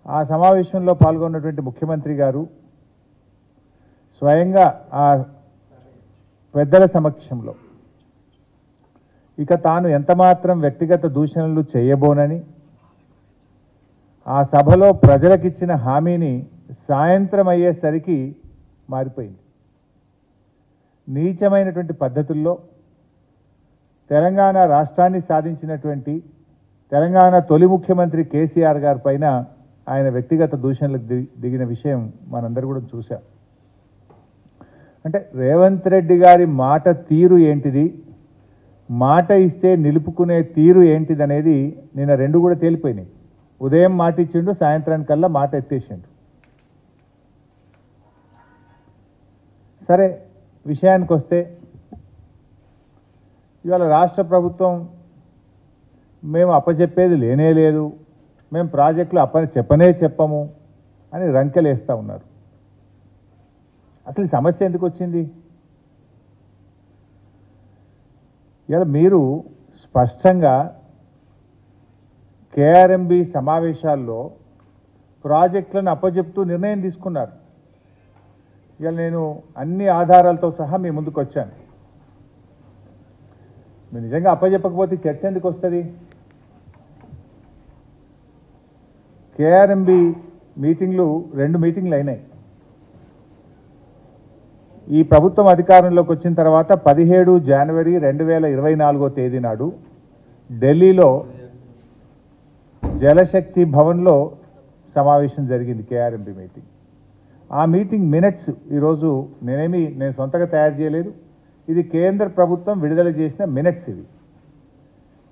ఆ సమావేశంలో పాల్గొన్నటువంటి ముఖ్యమంత్రి గారు స్వయంగా ఆ పెద్దల సమక్షంలో ఇక తాను ఎంతమాత్రం వ్యక్తిగత దూషణలు చేయబోనని ఆ సభలో ప్రజలకిచ్చిన హామీని సాయంత్రం అయ్యేసరికి మారిపోయింది. నీచమైనటువంటి పద్ధతుల్లో తెలంగాణ రాష్ట్రాన్ని సాధించినటువంటి తెలంగాణ తొలి ముఖ్యమంత్రి కేసీఆర్ గారి పైన ఆయన వ్యక్తిగత దూషణలకు దిగిన విషయం మనందరూ కూడా చూశాం. అంటే రేవంత్ రెడ్డి గారి మాట తీరు ఏంటిది, మాట ఇస్తే నిలుపుకునే తీరు ఏంటిది అనేది నిన్న రెండు కూడా తేలిపోయినాయి. ఉదయం మాట ఇచ్చిండు, సాయంత్రానికల్లా మాట ఎత్తేసిండు. సరే, విషయానికి వస్తే ఇవాళ రాష్ట్ర ప్రభుత్వం మేము అప్పచెప్పేది లేనే లేదు, మేము ప్రాజెక్టులు చెప్పము అని రంకెలేస్తూ ఉన్నారు. అసలు ఈ సమస్య ఎందుకు వచ్చింది? ఇవాళ మీరు స్పష్టంగా కేఆర్ఎంబి సమావేశాల్లో ప్రాజెక్టులను అప్పచెప్తూ నిర్ణయం తీసుకున్నారు. ఇవాళ నేను అన్ని ఆధారాలతో సహా మీ ముందుకు వచ్చాను. మీరు నిజంగా అప్పచెప్పకపోతే చర్చ ఎందుకు వస్తుంది? కేఆర్ఎంబి మీటింగ్లు 2 మీటింగ్లు అయినాయి. ఈ ప్రభుత్వం అధికారంలోకి వచ్చిన తర్వాత 17 జనవరి 2024 తేదీ నాడు ఢిల్లీలో జలశక్తి భవన్లో సమావేశం జరిగింది కేఆర్ఎంబి మీటింగ్. ఆ మీటింగ్ మినిట్స్ ఈరోజు నేను సొంతగా తయారు చేయలేదు, ఇది కేంద్ర ప్రభుత్వం విడుదల చేసిన మినిట్స్. ఇవి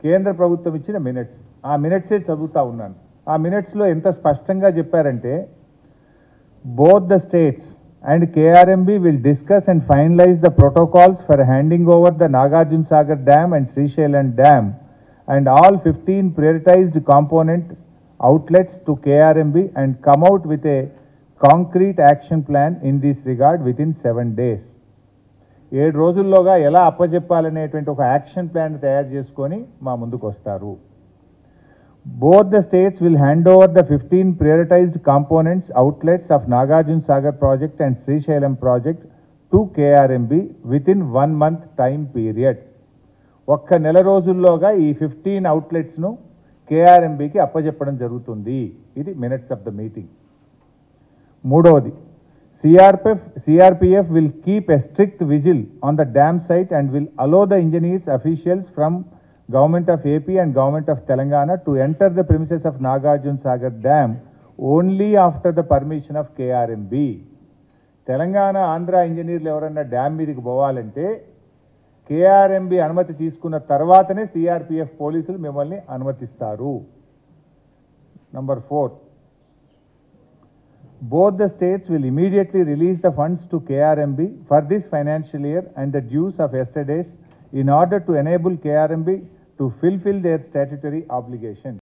కేంద్ర ప్రభుత్వం ఇచ్చిన మినిట్స్. ఆ మినిట్సే చదువుతూ ఉన్నాను. ఆ మినిట్స్లో ఎంత స్పష్టంగా చెప్పారంటే, both the states and KRMB will discuss and finalize the protocols for handing over the Nagarjuna Sagar Dam and Srisailam Dam and all 15 prioritized component outlets to KRMB and come out with a concrete action plan in this regard within 7 days. 7 రోజుల్లోగా ఎలా అప్పచెప్పాలనేటువంటి ఒక action plan తయారు చేసుకొని మా ముందుకు వస్తారు. Both the states will hand over the 15 prioritized components outlets of Nagarjuna Sagar project and Srisailam project to KRMB within 1 month time period. ఒక్క నెల రోజుల్లోగా ఈ 15 అవుట్లెట్స్ను కేఆర్ఎంబికి అప్పచెప్పడం జరుగుతుంది. ఇది మినిట్స్ ఆఫ్ ద మీటింగ్. మూడవది, CRPF will keep a strict vigil on the dam site and will allow the engineers officials from Government of AP and Government of Telangana to enter the premises of Nagarjuna Sagar Dam only after the permission of KRMB. Telangana Andhra ఇంజనీర్లు ఎవరన్నా dam మీదకి పోవాలంటే KRMB అనుమతి తీసుకున్న తర్వాతనే CRPF పోలీసులు మిమ్మల్ని అనుమతిస్తారు. Number 4, both the states will immediately release the funds to KRMB for this financial year and the dues of yesterday's in order to enable KRMB to fulfill their statutory obligations.